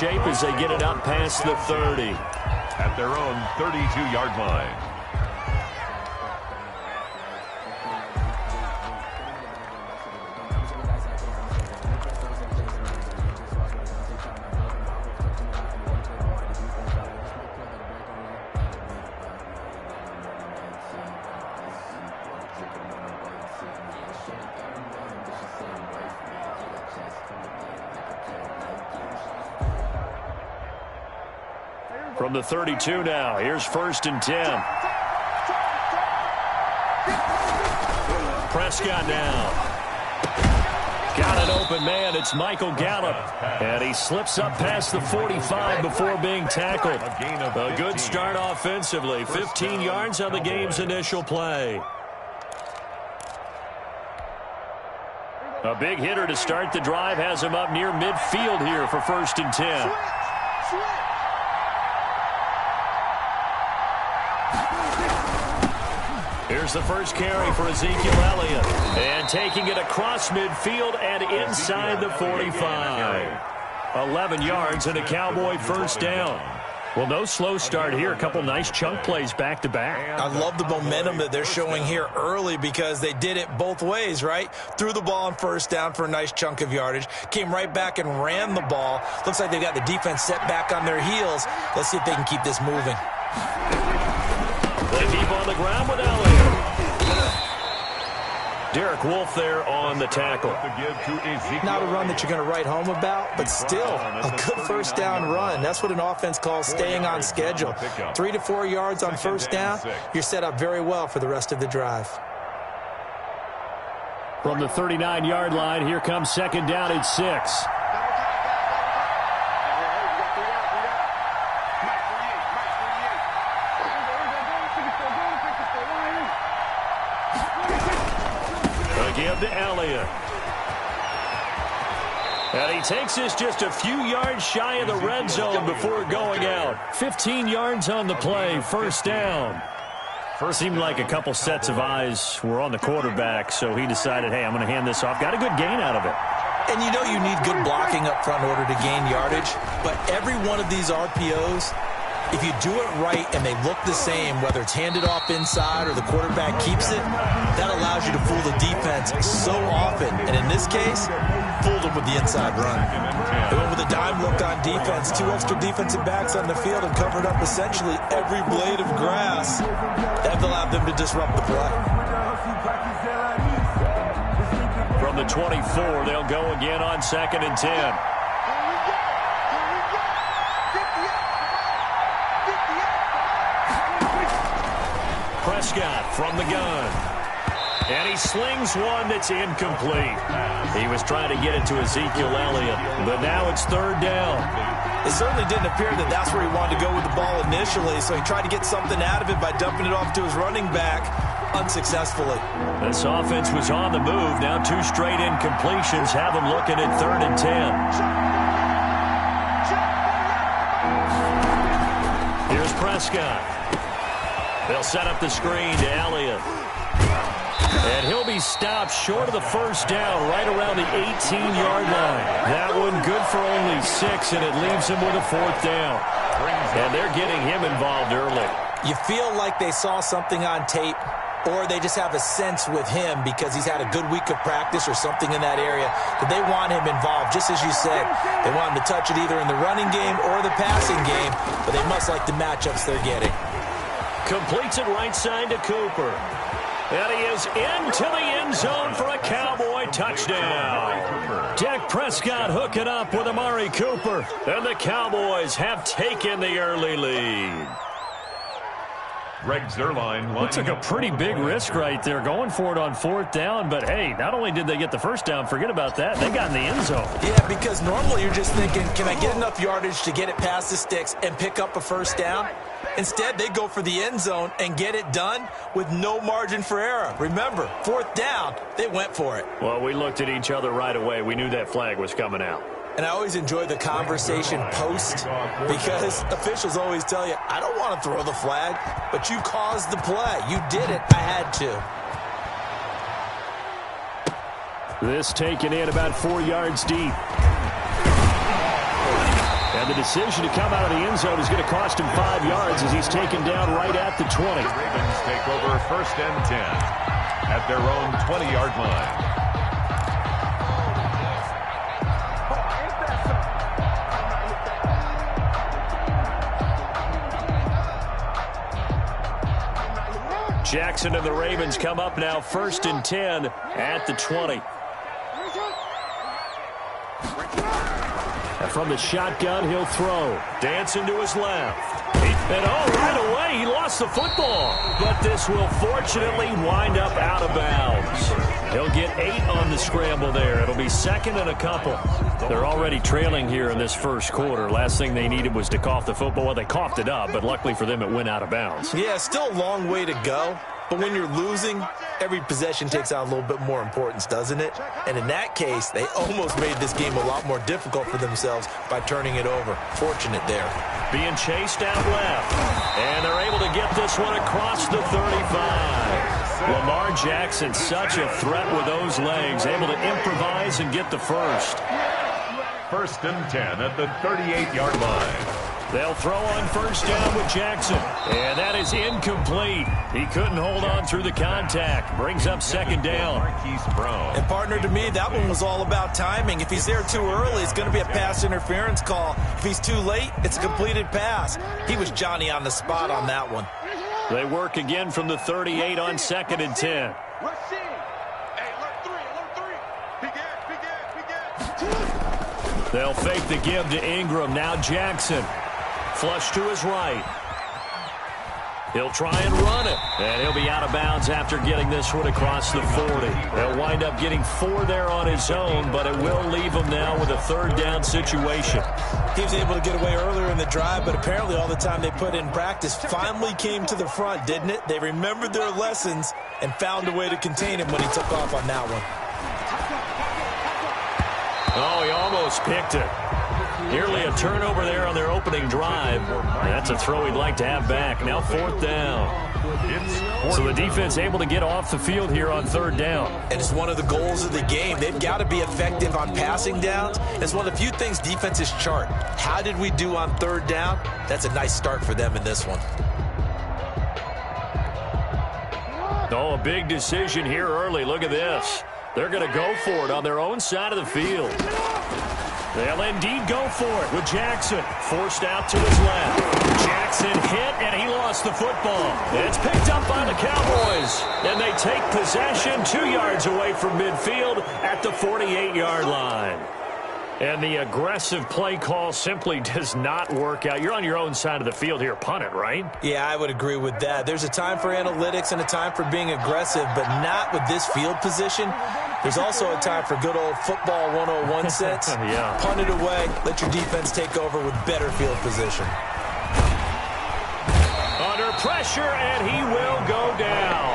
shape as they get it up past the 30. At their own 32-yard line. From the 32 now, here's 1st and 10. Prescott now. Got an open man. It's Michael Gallup. And he slips up past the 45 before being tackled. A good start offensively. 15 yards on the game's initial play. A big hitter to start the drive has him up near midfield here for 1st and 10. Here's the first carry for Ezekiel Elliott. And taking it across midfield and inside the 45. 11 yards and a Cowboy first down. Well, no slow start here. A couple nice chunk plays back-to-back. I love the momentum that they're showing here early because they did it both ways, right? Threw the ball on 1st down for a nice chunk of yardage. Came right back and ran the ball. Looks like they've got the defense set back on their heels. Let's see if they can keep this moving. They keep on the ground with Elliott. Derek Wolfe there on the tackle. Not a run that you're going to write home about, but still a good 1st down run. That's what an offense calls staying on schedule. 3 to 4 yards on 1st down, you're set up very well for the rest of the drive. From the 39-yard line, here comes 2nd down and 6. Give to Elliott. And he takes this just a few yards shy of the red zone before going out. 15 yards on the play, 1st down. Seemed like a couple sets of eyes were on the quarterback, so he decided, hey, I'm going to hand this off. Got a good gain out of it. And you know you need good blocking up front in order to gain yardage, but every one of these RPOs, if you do it right and they look the same, whether it's handed off inside or the quarterback keeps it, that allows you to fool the defense so often. And in this case, fooled them with the inside run. They went with a dime look on defense, 2 extra defensive backs on the field and covered up essentially every blade of grass. That allowed them to disrupt the play. From the 24, they'll go again on 2nd and 10. Prescott from the gun. And he slings one that's incomplete. He was trying to get it to Ezekiel Elliott, but now it's 3rd down. It certainly didn't appear that that's where he wanted to go with the ball initially, so he tried to get something out of it by dumping it off to his running back unsuccessfully. This offense was on the move. Now 2 straight incompletions have him looking at 3rd and 10. Here's Prescott. They'll set up the screen to Elliott. And he'll be stopped short of the 1st down right around the 18-yard line. That one good for only 6, and it leaves him with a 4th down. And they're getting him involved early. You feel like they saw something on tape, or they just have a sense with him because he's had a good week of practice or something in that area that they want him involved. Just as you said, they want him to touch it either in the running game or the passing game, but they must like the matchups they're getting. Completes it right side to Cooper. And he is into the end zone for a Cowboy touchdown. Dak Prescott hooking up with Amari Cooper. And the Cowboys have taken the early lead. Greg Zuerlein. Looks like a pretty big risk right there, going for it on 4th down. But, hey, not only did they get the 1st down, forget about that, they got in the end zone. Yeah, because normally you're just thinking, can I get enough yardage to get it past the sticks and pick up a 1st down? Instead, they go for the end zone and get it done with no margin for error. Remember, 4th down, they went for it. Well, we looked at each other right away. We knew that flag was coming out. And I always enjoy the conversation post because officials always tell you, I don't want to throw the flag, but you caused the play. You did it. I had to. This taken in about 4 yards deep. And the decision to come out of the end zone is going to cost him 5 yards as he's taken down right at the 20. The Ravens take over 1st and 10 at their own 20-yard line. Jackson and the Ravens come up now 1st and 10 at the 20. And from the shotgun, he'll throw. Dancing to his left. And right away, he lost the football. But this will fortunately wind up out of bounds. He'll get 8 on the scramble there. It'll be 2nd and a couple. They're already trailing here in this first quarter. Last thing they needed was to cough the football. Well, they coughed it up, but luckily for them, it went out of bounds. Yeah, still a long way to go. But when you're losing, every possession takes on a little bit more importance, doesn't it? And in that case, they almost made this game a lot more difficult for themselves by turning it over. Fortunate there. Being chased out left. And they're able to get this one across the 35. Lamar Jackson, such a threat with those legs, able to improvise and get the first. 1st and 10 at the 38-yard line. They'll throw on 1st down with Jackson. And that is incomplete. He couldn't hold on through the contact. Brings up 2nd down. And partner, to me, that one was all about timing. If he's there too early, it's going to be a pass interference call. If he's too late, it's a completed pass. He was Johnny on the spot on that one. They work again from the 38 on 2nd and 10. They'll fake the give to Ingram. Now Jackson. Flush to his right. He'll try and run it. And he'll be out of bounds after getting this one across the 40. They'll wind up getting 4 there on his own, but it will leave him now with a 3rd down situation. He was able to get away earlier in the drive, but apparently all the time they put in practice finally came to the front, didn't it? They remembered their lessons and found a way to contain him when he took off on that one. Oh, he almost picked it. Nearly a turnover there on their opening drive. That's a throw he'd like to have back. Now 4th down. So the defense able to get off the field here on 3rd down. And it's one of the goals of the game. They've got to be effective on passing downs. It's one of the few things defenses chart. How did we do on 3rd down? That's a nice start for them in this one. Oh, a big decision here early. Look at this. They're going to go for it on their own side of the field. They'll indeed go for it with Jackson. Forced out to his left. Jackson hit, and he lost the football. It's picked up by the Cowboys. And they take possession 2 yards away from midfield at the 48-yard line. And the aggressive play call simply does not work out. You're on your own side of the field here. Punt it, right? Yeah, I would agree with that. There's a time for analytics and a time for being aggressive, but not with this field position. There's also a time for good old football 101 sense. Yeah. Punt it away. Let your defense take over with better field position. Under pressure, and he will go down.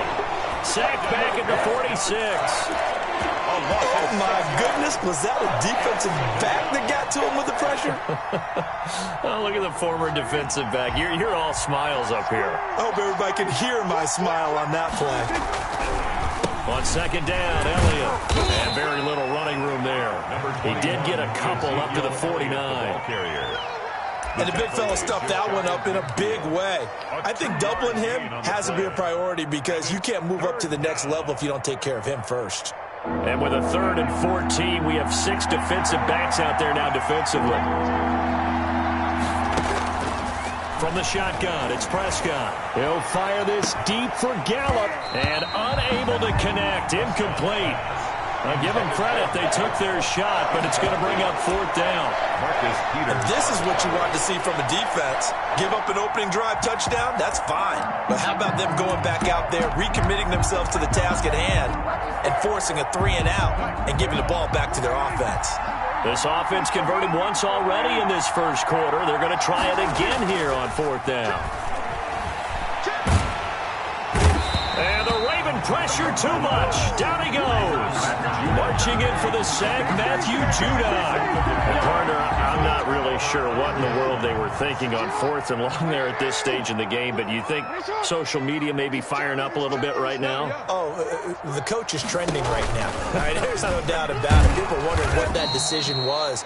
Sacked back at the 46. Oh, my goodness. Was that a defensive back that got to him with the pressure? Oh, look at the former defensive back. You're all smiles up here. I hope everybody can hear my smile on that play. On 2nd down, Elliott. And very little running room there. He did get a couple up to the 49. And the big fella stuffed that one up in a big way. I think doubling him has to be a priority because you can't move up to the next level if you don't take care of him first. And with a 3rd and 14, we have 6 defensive backs out there now defensively. From the shotgun, it's Prescott. He'll fire this deep for Gallup. And unable to connect. Incomplete. I'll give them credit. They took their shot, but it's going to bring up 4th down. And this is what you want to see from a defense. Give up an opening drive touchdown, that's fine. But how about them going back out there, recommitting themselves to the task at hand, and forcing a 3-and-out and giving the ball back to their offense? This offense converted once already in this first quarter. They're going to try it again here on 4th down. And the Raven pressure too much. Down he goes. Marching in for the sack, Matthew Judon. And partner, I'm not really sure what in the world they were thinking on 4th and long there at this stage in the game, but you think social media may be firing up a little bit right now? Oh, the coach is trending right now. All right, there's no doubt about it. People wondering what that decision was.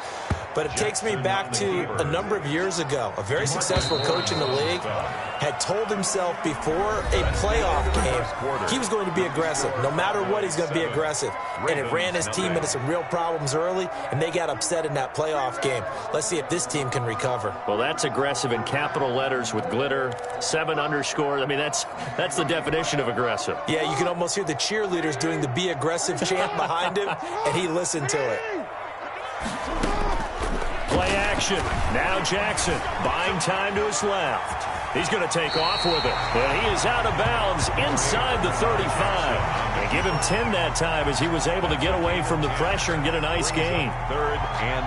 But it takes me back to a number of years ago. A very successful coach in the league had told himself before a playoff game he was going to be aggressive. No matter what, he's going to be aggressive. And it ran his team into some real problems early, and they got upset in that playoff game. Let's see if this team can recover. Well, that's aggressive in capital letters with glitter, 7 underscores. I mean, that's the definition of aggressive. Yeah, you can almost hear the cheerleaders doing the be aggressive chant behind him, and he listened to it. Play action. Now Jackson buying time to his left. He's going to take off with it. And he is out of bounds inside the 35. They give him 10 that time as he was able to get away from the pressure and get a nice gain. 3rd and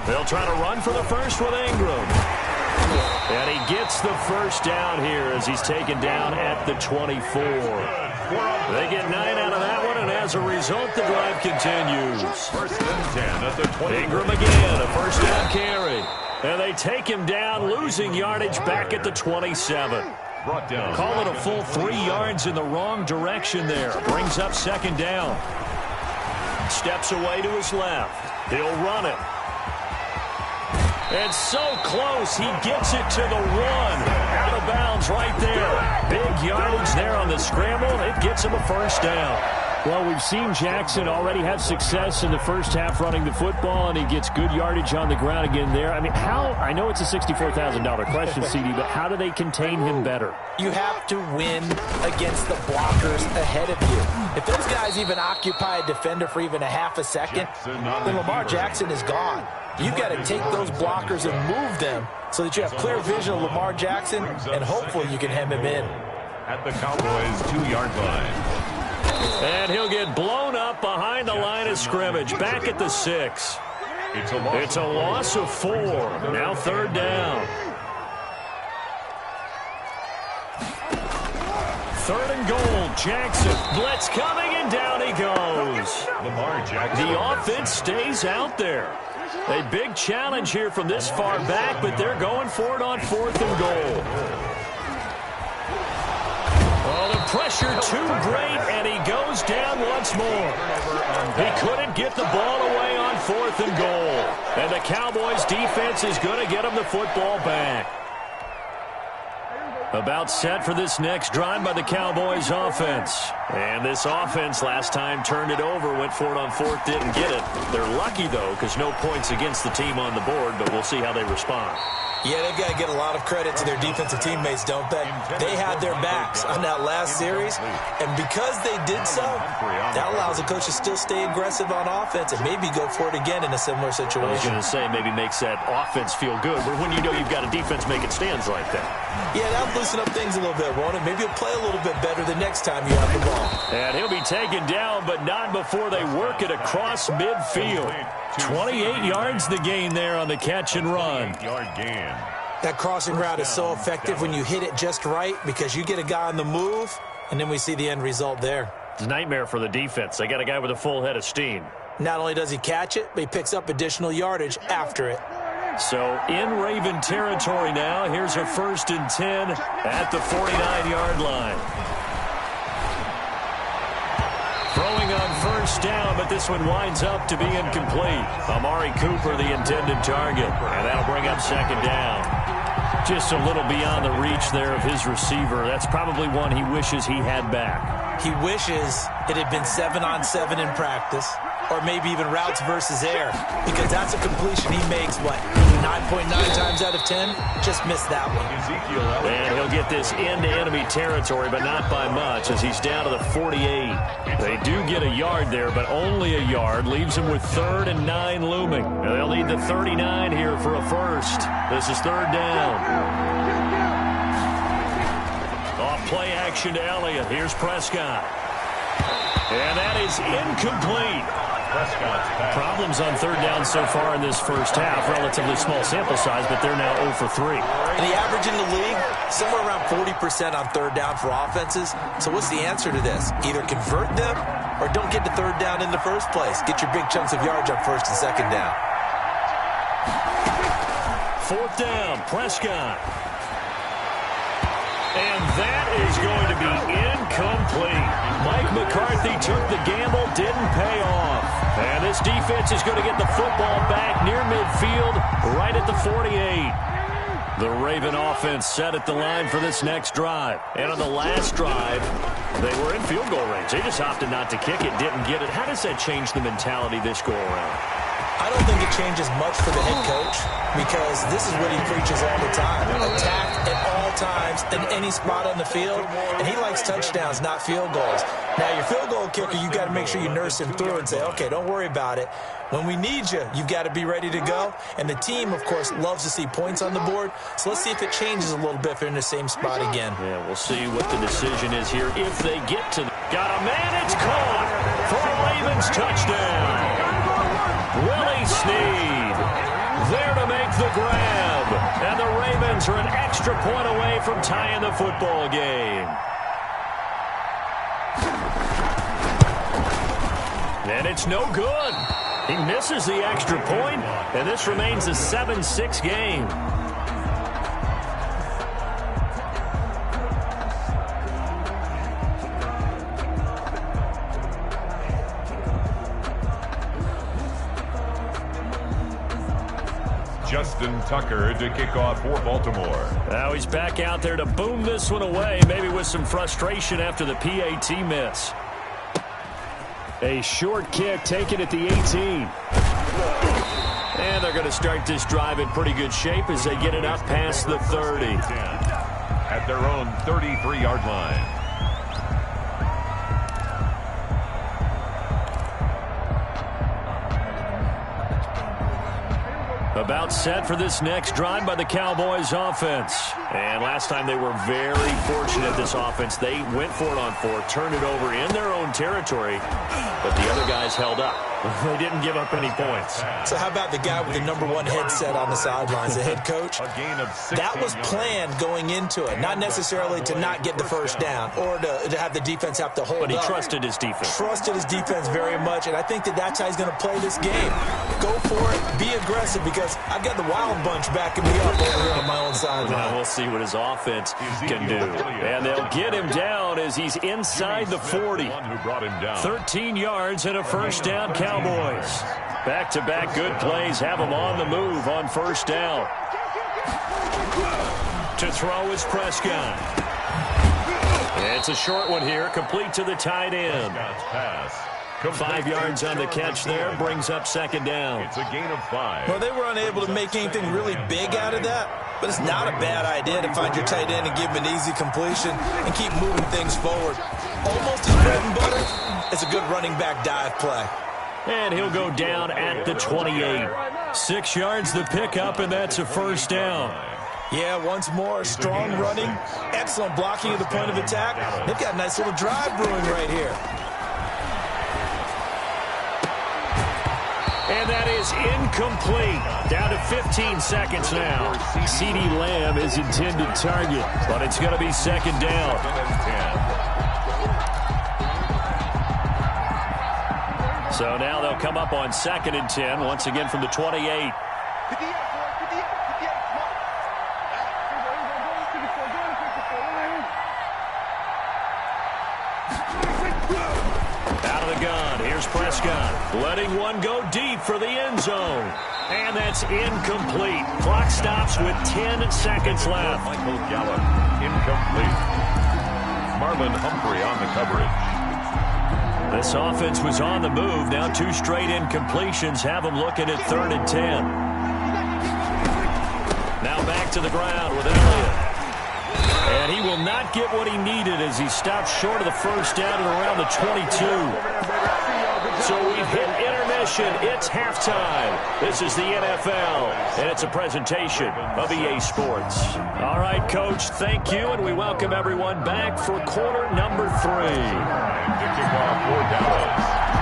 2. They'll try to run for the first with Ingram. And he gets the first down here as he's taken down at the 24. They get 9 out of that one, and as a result, the drive continues. 1st and 10 at the 20. Ingram again, a first down carry. And they take him down, losing yardage back at the 27. Brought down. Call it a full 3 yards in the wrong direction there. Brings up 2nd down. Steps away to his left. He'll run it. And so close, he gets it to the 1. Out of bounds right there. Big yardage there on the scramble. It gets him a first down. Well, we've seen Jackson already have success in the first half running the football, and he gets good yardage on the ground again there. I mean, I know it's a $64,000 question, CD, but how do they contain him better? You have to win against the blockers ahead of you. If those guys even occupy a defender for even a half a second, then Lamar Jackson is gone. You've got to take those blockers and move them so that you have clear vision of Lamar Jackson, and hopefully you can hem him in. At the Cowboys' 2-yard line. And he'll get blown up behind the line of scrimmage, back at the 6. It's a loss of 4. Now 3rd down. 3rd and goal. Jackson. Blitz coming, and down he goes. Lamar Jackson. The offense stays out there. A big challenge here from this far back, but they're going for it on 4th and goal. Oh, the pressure too great, and he goes down once more. He couldn't get the ball away on 4th and goal. And the Cowboys defense is going to get him the football back. About set for this next drive by the Cowboys offense. And this offense last time turned it over, went for it on 4th, didn't get it. They're lucky, though, because no points against the team on the board, but we'll see how they respond. Yeah, they've got to get a lot of credit to their defensive teammates, don't they? They had their backs on that last series, and because they did so, that allows the coach to still stay aggressive on offense and maybe go for it again in a similar situation. I was going to say maybe makes that offense feel good, but when you know you've got a defense making stands like that. Yeah, that'll loosen up things a little bit, won't it? Maybe you'll play a little bit better the next time you have the ball. And he'll be taken down, but not before they work it across midfield. 28 yards the gain there on the catch and run. 8-yard gain. That crossing route is so effective when you hit it just right because you get a guy on the move, and then we see the end result there. It's a nightmare for the defense. They got a guy with a full head of steam. Not only does he catch it, but he picks up additional yardage after it. So in Raven territory now, here's a 1st and 10 at the 49-yard line. Throwing on 1st down, but this one winds up to be incomplete. Amari Cooper, the intended target, and that'll bring up 2nd down. Just a little beyond the reach there of his receiver. That's probably one he wishes he had back. He wishes it had been 7-on-7 in practice, or maybe even routes versus air, because that's a completion he makes, 9.9 times out of 10? Just missed that one. And he'll get this into enemy territory, but not by much, as he's down to the 48. They do get a yard there, but only a yard. Leaves him with 3rd and 9 looming. And they'll need the 39 here for a first. This is 3rd down. Off play action to Elliott. Here's Prescott. And that is incomplete. Problems on 3rd down so far in this first half. Relatively small sample size, but they're now 0 for 3. And the average in the league, somewhere around 40% on 3rd down for offenses. So what's the answer to this? Either convert them or don't get to 3rd down in the first place. Get your big chunks of yards on 1st and 2nd down. 4th down, Prescott. And that is going to be incomplete. Mike McCarthy took the gamble, didn't pay off. And this defense is going to get the football back near midfield, right at the 48. The Raven offense set at the line for this next drive. And on the last drive, they were in field goal range. They just opted not to kick it, didn't get it. How does that change the mentality this go-around? I don't think it changes much for the head coach because this is what he preaches all the time. Attack at all times in any spot on the field, and he likes touchdowns, not field goals. Now, your field goal kicker, you've got to make sure you nurse him through and say, okay, don't worry about it. When we need you, you've got to be ready to go. And the team, of course, loves to see points on the board. So let's see if it changes a little bit if they're in the same spot again. Yeah, we'll see what the decision is here if they get to got a man, it's caught for a Ravens touchdown. Willie Snead there to make the grab. And the Ravens are an extra point away from tying the football game. And it's no good. He misses the extra point, and this remains a 7-6 game. Justin Tucker to kick off for Baltimore. Now he's back out there to boom this one away, maybe with some frustration after the PAT miss. A short kick taken at the 18. And they're going to start this drive in pretty good shape as they get it up past the 30. At their own 33-yard line. About set for this next drive by the Cowboys offense. And last time they were very fortunate, this offense. They went for it on 4, turned it over in their own territory, but the other guys held up. They didn't give up any points. So how about the guy with the #1 headset on the sidelines, the head coach? That was planned going into it, not necessarily to not get the first down or to have the defense have to hold up. But he trusted his defense. Trusted his defense very much, and I think that's how he's going to play this game. Go for it, be aggressive, because I've got the Wild Bunch backing me up over here on my own sideline. Now we'll see what his offense can do. And they'll get him down as he's inside the 40. 13 yards and a first down, Cowboys. Back-to-back good plays have them on the move on first down. To throw is Prescott. It's a short one here, complete to the tight end. 5 yards on the catch there, brings up second down. It's a gain of 5. Well, they were unable to make anything really big out of that, but it's not a bad idea to find your tight end and give him an easy completion and keep moving things forward. Almost his bread and butter. It's a good running back dive play. And he'll go down at the 28. 6 yards the pickup, and that's a first down. Yeah, once more, strong running, excellent blocking at the point of attack. They've got a nice little drive brewing right here. And that is incomplete. Down to 15 seconds now. CeeDee Lamb is intended target, but it's going to be second down. So now they'll come up on 2nd and 10, once again from the 28. Out of the gun, here's Prescott. Letting one go deep for the end zone. And that's incomplete. Clock stops with 10 seconds left. Michael Gallup, incomplete. Marlon Humphrey on the coverage. This offense was on the move. Now 2 straight incompletions have them looking at 3rd and 10. Now back to the ground with Elliott. And he will not get what he needed as he stopped short of the first down at around the 22. So we've hit intermission. It's halftime. This is the NFL, and it's a presentation of EA Sports. All right, Coach, thank you, and we welcome everyone back for quarter number 3.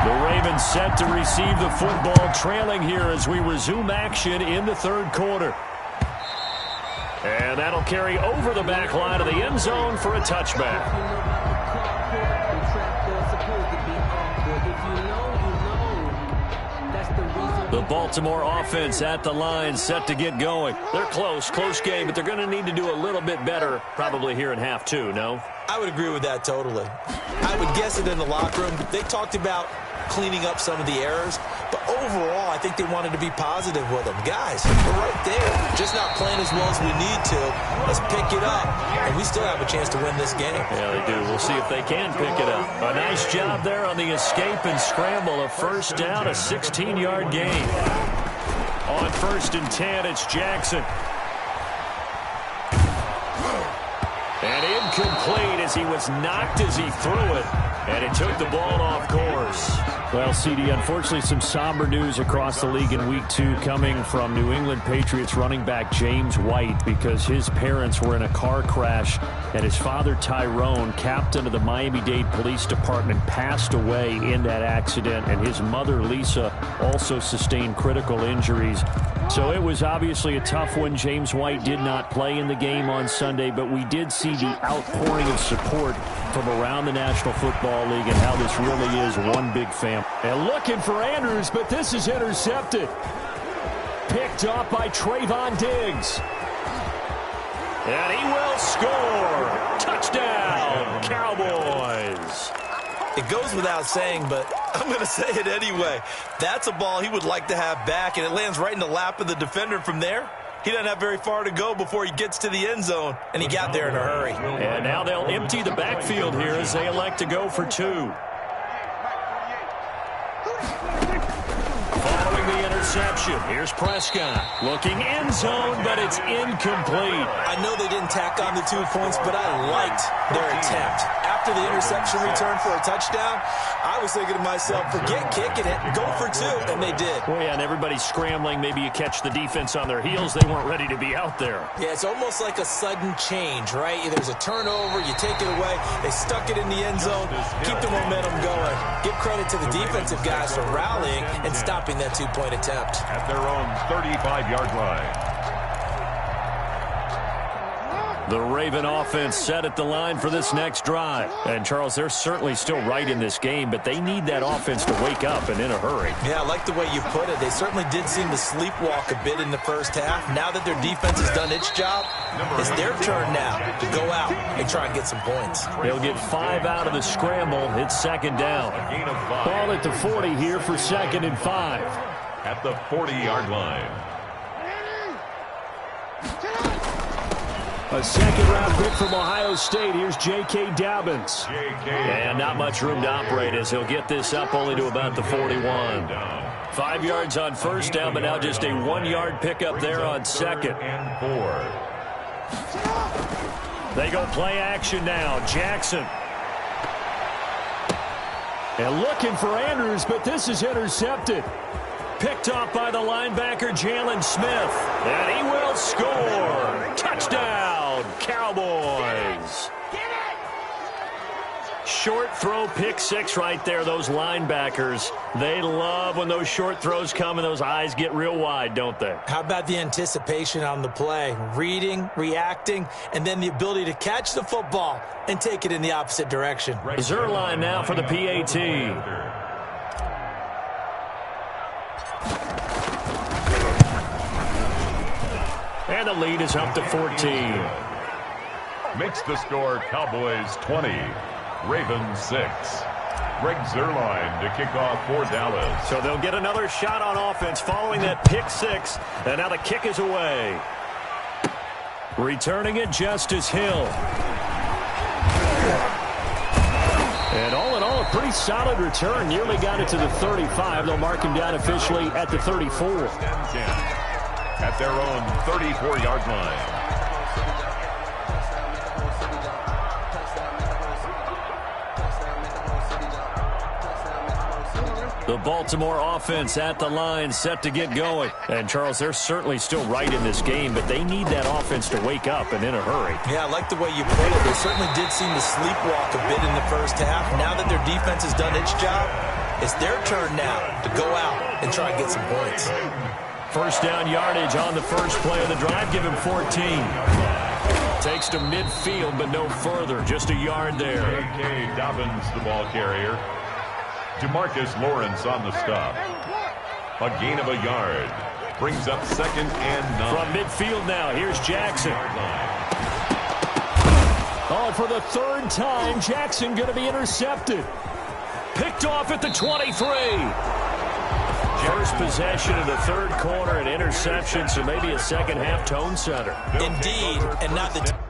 The Ravens set to receive the football, trailing here as we resume action in the 3rd quarter. And that'll carry over the back line of the end zone for a touchback. That's the reason The Baltimore offense at the line, set to get going. They're close game, but they're going to need to do a little bit better probably here in half two, no? I would agree with that totally. I would guess it in the locker room. They talked about cleaning up some of the errors, but overall, I think they wanted to be positive with them. Guys, we're right there. Just not playing as well as we need to. Let's pick it up, and we still have a chance to win this game. Yeah, they do. We'll see if they can pick it up. A nice job there on the escape and scramble. A first down, a 16-yard gain. On 1st and 10, it's Jackson. And incomplete as he was knocked as he threw it. And it took the ball off course. Well, CD, unfortunately some somber news across the league in Week 2 coming from New England Patriots running back James White because his parents were in a car crash and his father Tyrone, captain of the Miami-Dade Police Department, passed away in that accident, and his mother Lisa also sustained critical injuries. So it was obviously a tough one. James White did not play in the game on Sunday, but we did see the outpouring of support from around the National Football League and how this really is one big family. And looking for Andrews, but this is intercepted. Picked off by Trayvon Diggs. And he will score. Touchdown, Cowboys. It goes without saying, but I'm going to say it anyway. That's a ball he would like to have back, and it lands right in the lap of the defender from there. He doesn't have very far to go before he gets to the end zone, and he got there in a hurry. And now they'll empty the backfield here as they elect to go for 2. Following the interception, here's Prescott. Looking end zone, but it's incomplete. I know they didn't tack on the 2 points, but I liked their attempt. After the interception return for a touchdown, I was thinking to myself, forget kicking it, go for 2, and they did. Well, yeah, and everybody's scrambling. Maybe you catch the defense on their heels. They weren't ready to be out there. Yeah, it's almost like a sudden change, right? There's a turnover, you take it away, they stuck it in the end zone, keep the momentum going. Give credit to the defensive guys for rallying and stopping that 2-point attempt. At their own 35-yard line. The Raven offense set at the line for this next drive. And, Charles, they're certainly still right in this game, but they need that offense to wake up and in a hurry. Yeah, I like the way you put it. They certainly did seem to sleepwalk a bit in the first half. Now that their defense has done its job, it's their turn now to go out and try and get some points. They'll get 5 out of the scramble. It's 2nd down. Ball at the 40 here for 2nd and 5. At the 40-yard line. A 2nd-round pick from Ohio State. Here's J.K. Dobbins. And not much room to operate as he'll get this up only to about the 41. 5 yards on 1st down, but now just a 1-yard pickup there on 2nd. And 4. They go play action now. Jackson. And looking for Andrews, but this is intercepted. Picked off by the linebacker, Jalen Smith. And he will score. Touchdown, Cowboys. Short throw, pick 6 right there. Those linebackers, they love when those short throws come and those eyes get real wide, don't they? How about the anticipation on the play? Reading, reacting, and then the ability to catch the football and take it in the opposite direction. Zerline now for the PAT. And the lead is up to 14. Makes the score Cowboys 20, Ravens 6. Greg Zerline to kick off for Dallas. So they'll get another shot on offense following that pick 6. And now the kick is away. Returning it, Justice Hill. And all in all, a pretty solid return. Nearly got it to the 35. They'll mark him down officially at the 34. At their own 34-yard line. The Baltimore offense at the line, set to get going. And, Charles, they're certainly still right in this game, but they need that offense to wake up and in a hurry. Yeah, I like the way you put it. They certainly did seem to sleepwalk a bit in the first half. Now that their defense has done its job, it's their turn now to go out and try and get some points. First down yardage on the first play of the drive. Give him 14. Takes to midfield, but no further. Just a yard there. J.K. Dobbins, the ball carrier. DeMarcus Lawrence on the stop. A gain of a yard. Brings up 2nd and 9. From midfield now, here's Jackson. Oh, and for the 3rd time, Jackson going to be intercepted. Picked off at the 23. First possession of the 3rd quarter, an interception, so maybe a second half tone setter. Indeed, and not the